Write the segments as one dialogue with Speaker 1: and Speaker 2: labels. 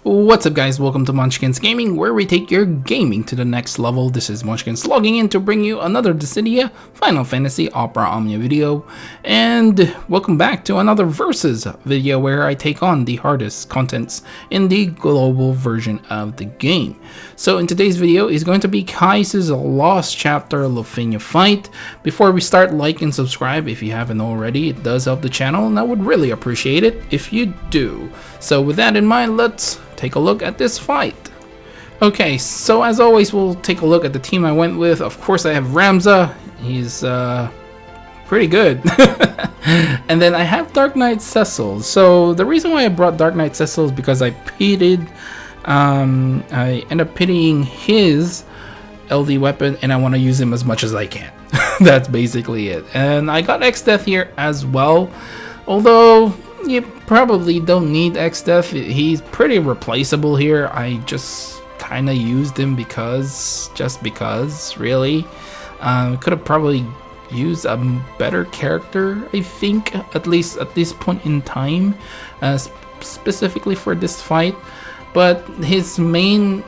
Speaker 1: What's up guys, welcome to Munchkins Gaming, where we take your gaming to the next level. This is Munchkins logging in to bring you another Dissidia Final Fantasy Opera Omnia video. And welcome back to another Versus video where I take on the hardest contents in the global version of the game. So in today's video is going to be Caius' Lost Chapter Lufenia fight. Before we start, like and subscribe if you haven't already. It does help the channel and I would really appreciate it if you do. So with that in mind, let's take a look at this fight. Okay, so as always, we'll take a look at the team I went with. Of course, I have Ramza. He's pretty good. And then I have Dark Knight Cecil. So the reason why I brought Dark Knight Cecil is because I end up pitying his LD weapon and I want to use him as much as I can. That's basically it. And I got X-Death here as well, although you probably don't need X-Death. He's pretty replaceable here. I just kind of used him just because, really. Could have probably used a better character, I think, at least at this point in time, specifically for this fight. But his main,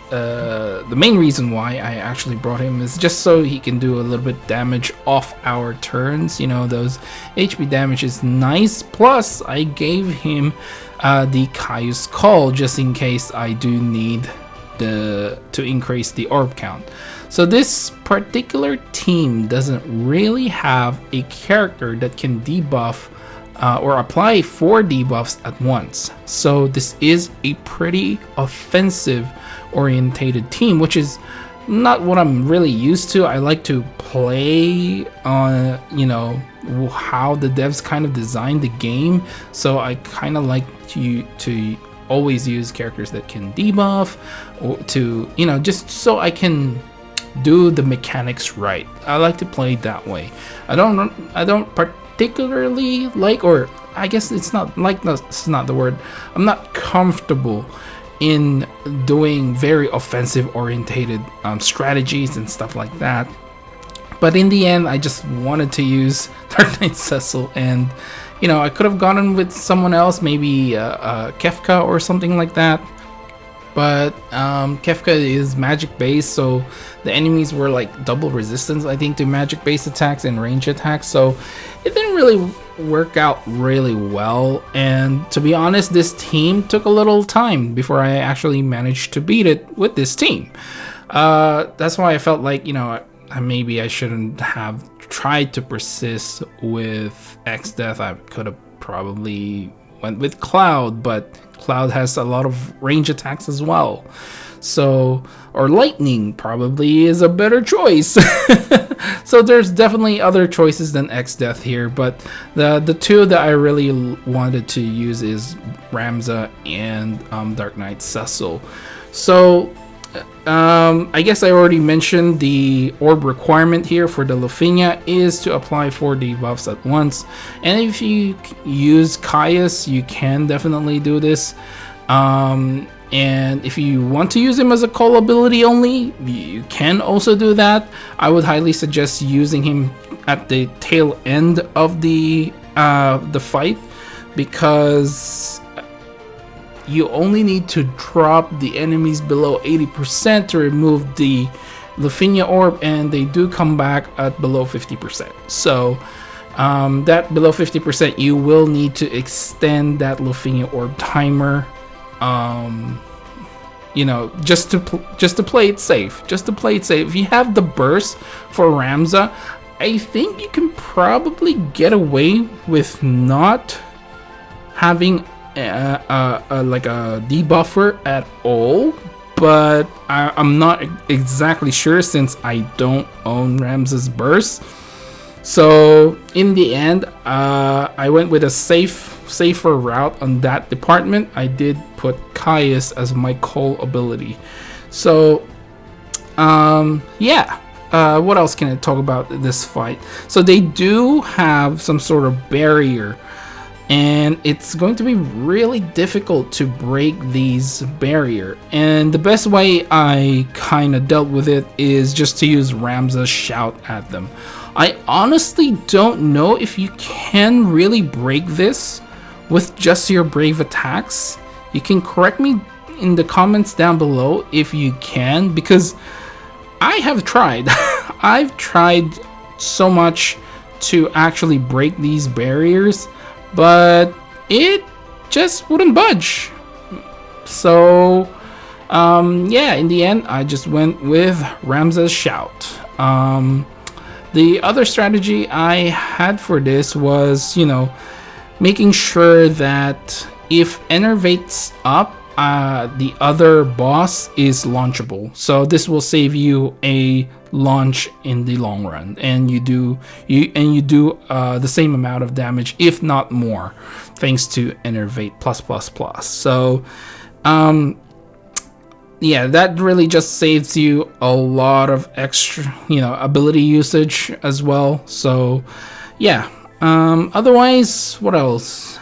Speaker 1: the main reason why I actually brought him is just so he can do a little bit damage off our turns. You know, those HP damage is nice. Plus, I gave him the Caius Call just in case I do need to increase the orb count. So this particular team doesn't really have a character that can debuff or apply 4 debuffs at once. So this is a pretty offensive orientated team, which is not what I'm really used to. I like to play on, you know, how the devs kind of designed the game. So I kind of like to always use characters that can debuff, or to, you know, just so I can do the mechanics right. I like to play that way. I don't particularly like, or I guess it's not like, no, it's not the word. I'm not comfortable in doing very offensive orientated strategies and stuff like that. But in the end, I just wanted to use Dark Knight Cecil, and you know, I could have gone with someone else, maybe Kefka or something like that. But Kefka is magic based, so the enemies were like double resistance, I think, to magic based attacks and range attacks, so it didn't really work out really well. And to be honest, this team took a little time before I actually managed to beat it with this team. That's why I felt like, you know, maybe I shouldn't have tried to persist with X-Death. I could have probably went with Cloud, but Cloud has a lot of range attacks as well. So, or Lightning probably is a better choice. So there's definitely other choices than X-Death here, but the two that I really wanted to use is Ramza and Dark Knight Cecil. So I guess I already mentioned the orb requirement here for the Lufenia is to apply 4 debuffs at once, and if you use Caius, you can definitely do this. And if you want to use him as a call ability only, you can also do that. I would highly suggest using him at the tail end of the fight, because you only need to drop the enemies below 80% to remove the Lufenia orb, and they do come back at below 50%. So that below 50%, you will need to extend that Lufenia orb timer. You know, just to play it safe. If you have the burst for Ramza, I think you can probably get away with not having like a debuffer at all, but I'm not exactly sure since I don't own Ramza's burst. So in the end, I went with a safer route on that department. I did put Caius as my call ability. So yeah, what else can I talk about this fight? So they do have some sort of barrier, and it's going to be really difficult to break these barrier. And the best way I kind of dealt with it is just to use Ramza's shout at them. I honestly don't know if you can really break this with just your brave attacks? You can correct me in the comments down below if you can, because I have tried. I've tried so much to actually break these barriers, but it just wouldn't budge. So yeah, in the end I just went with Ramza's Shout. The other strategy I had for this was, you know, making sure that if Enervate's up, the other boss is launchable, so this will save you a launch in the long run, and you do the same amount of damage, if not more, thanks to Enervate plus. So yeah, that really just saves you a lot of extra, you know, ability usage as well. So yeah, otherwise, what else?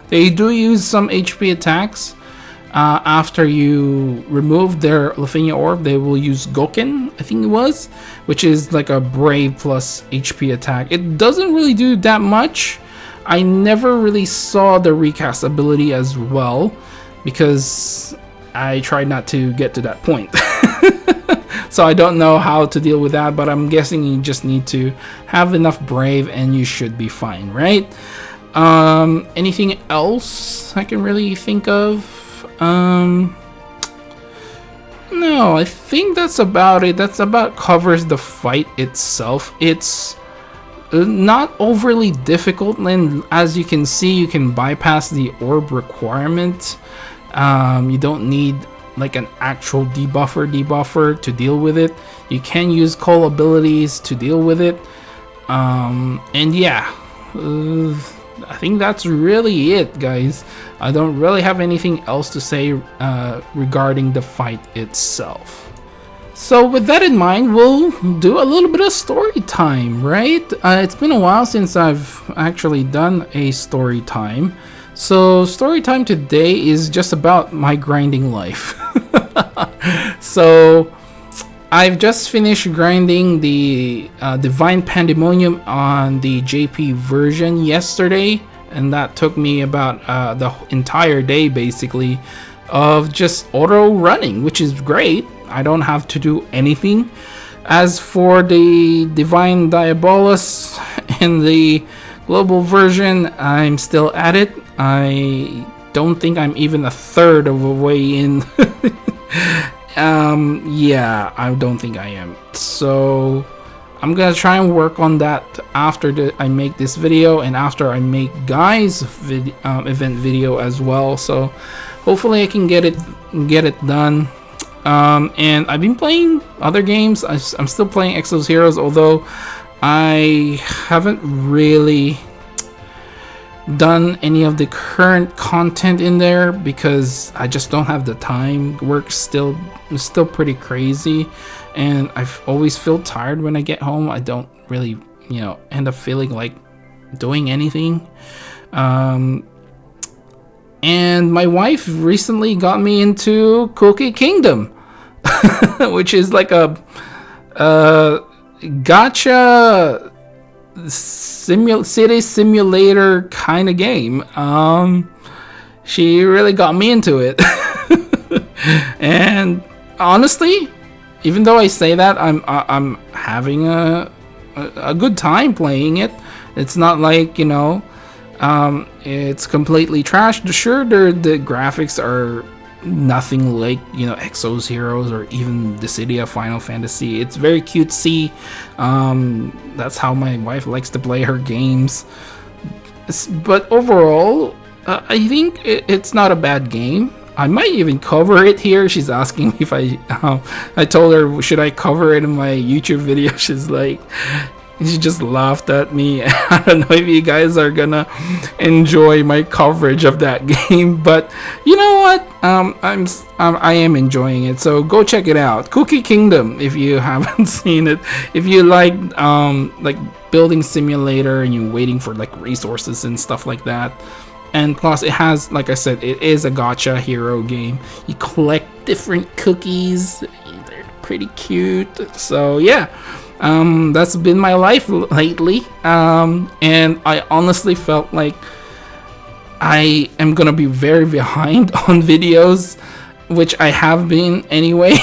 Speaker 1: They do use some HP attacks. After you remove their Lufenia orb, they will use Goken, I think it was, which is like a brave plus HP attack. It doesn't really do that much. I never really saw the recast ability as well, because I tried not to get to that point. So I don't know how to deal with that, but I'm guessing you just need to have enough brave and you should be fine, right? Anything else I can really think of? No, I think that's about it. That's about covers the fight itself. It's not overly difficult, and as you can see, you can bypass the orb requirement. You don't need like an actual debuffer to deal with it. You can use call abilities to deal with it. And yeah, I think that's really it, guys. I don't really have anything else to say regarding the fight itself. So with that in mind, we'll do a little bit of story time, right? It's been a while since I've actually done a story time. So story time today is just about my grinding life. So I've just finished grinding the Divine Pandemonium on the JP version yesterday, and that took me about the entire day basically of just auto running, which is great. I don't have to do anything. As for the Divine Diabolus in the global version, I'm still at it. I don't think I'm even a third of a way in. Yeah, I don't think I am. So I'm gonna try and work on that after I make this video, and after I make Guy's event video as well. So hopefully I can get it done. And I've been playing other games. I'm still playing Exo's Heroes, although I haven't really done any of the current content in there because I just don't have the time. Work's still pretty crazy, and I always feel tired when I get home. I don't really, you know, end up feeling like doing anything. And my wife recently got me into Cookie Kingdom, which is like a gacha city simulator kind of game. She really got me into it. And honestly, even though I say that, I'm having a good time playing it. It's not like, you know, it's completely trashed. Sure, the graphics are nothing like, you know, Exo's Heroes or even Dissidia Final Fantasy. It's very cutesy. That's how my wife likes to play her games. But overall, I think it's not a bad game. I might even cover it here. She's asking me if I told her, should I cover it in my YouTube video? She's like, she just laughed at me. I don't know if you guys are gonna enjoy my coverage of that game, but you know what? I am enjoying it. So go check it out, Cookie Kingdom, if you haven't seen it. If you like building simulator and you're waiting for like resources and stuff like that. And plus it has, like I said, it is a gacha hero game. You collect different cookies. They're pretty cute. So yeah. That's been my life lately, and I honestly felt like I am gonna be very behind on videos, which I have been anyway,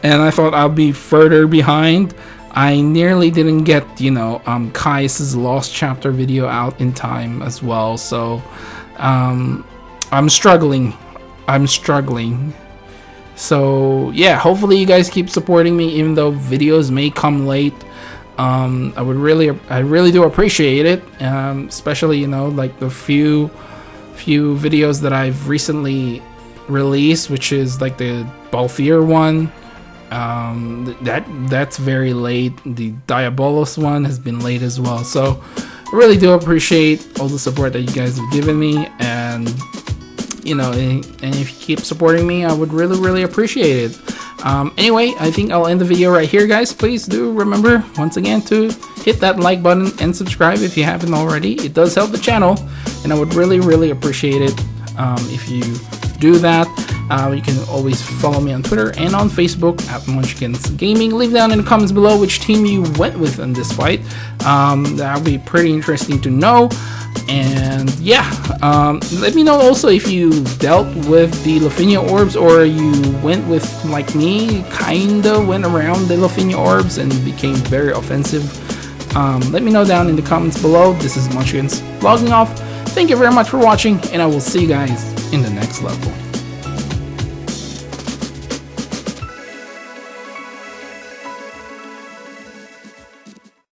Speaker 1: and I thought I'll be further behind. I nearly didn't get, you know, Caius's Lost Chapter video out in time as well, so I'm struggling. So yeah, hopefully you guys keep supporting me, even though videos may come late. I really do appreciate it, especially, you know, like the few videos that I've recently released, which is like the Balthier one. That's very late. The Diabolos one has been late as well. So I really do appreciate all the support that you guys have given me, and you know, and if you keep supporting me, I would really appreciate it. Anyway, I think I'll end the video right here, guys. Please do remember once again to hit that like button and subscribe if you haven't already. It does help the channel, and I would really appreciate it if you do that. You can always follow me on Twitter and on Facebook at Munchkins Gaming. Leave down in the comments below which team you went with in this fight. That would be pretty interesting to know. And yeah, let me know also if you dealt with the Lufenia orbs, or you went with, like me, kinda went around the Lufenia orbs and became very offensive. Let me know down in the comments below. This is Munchkins logging off. Thank you very much for watching, and I will see you guys in the next level.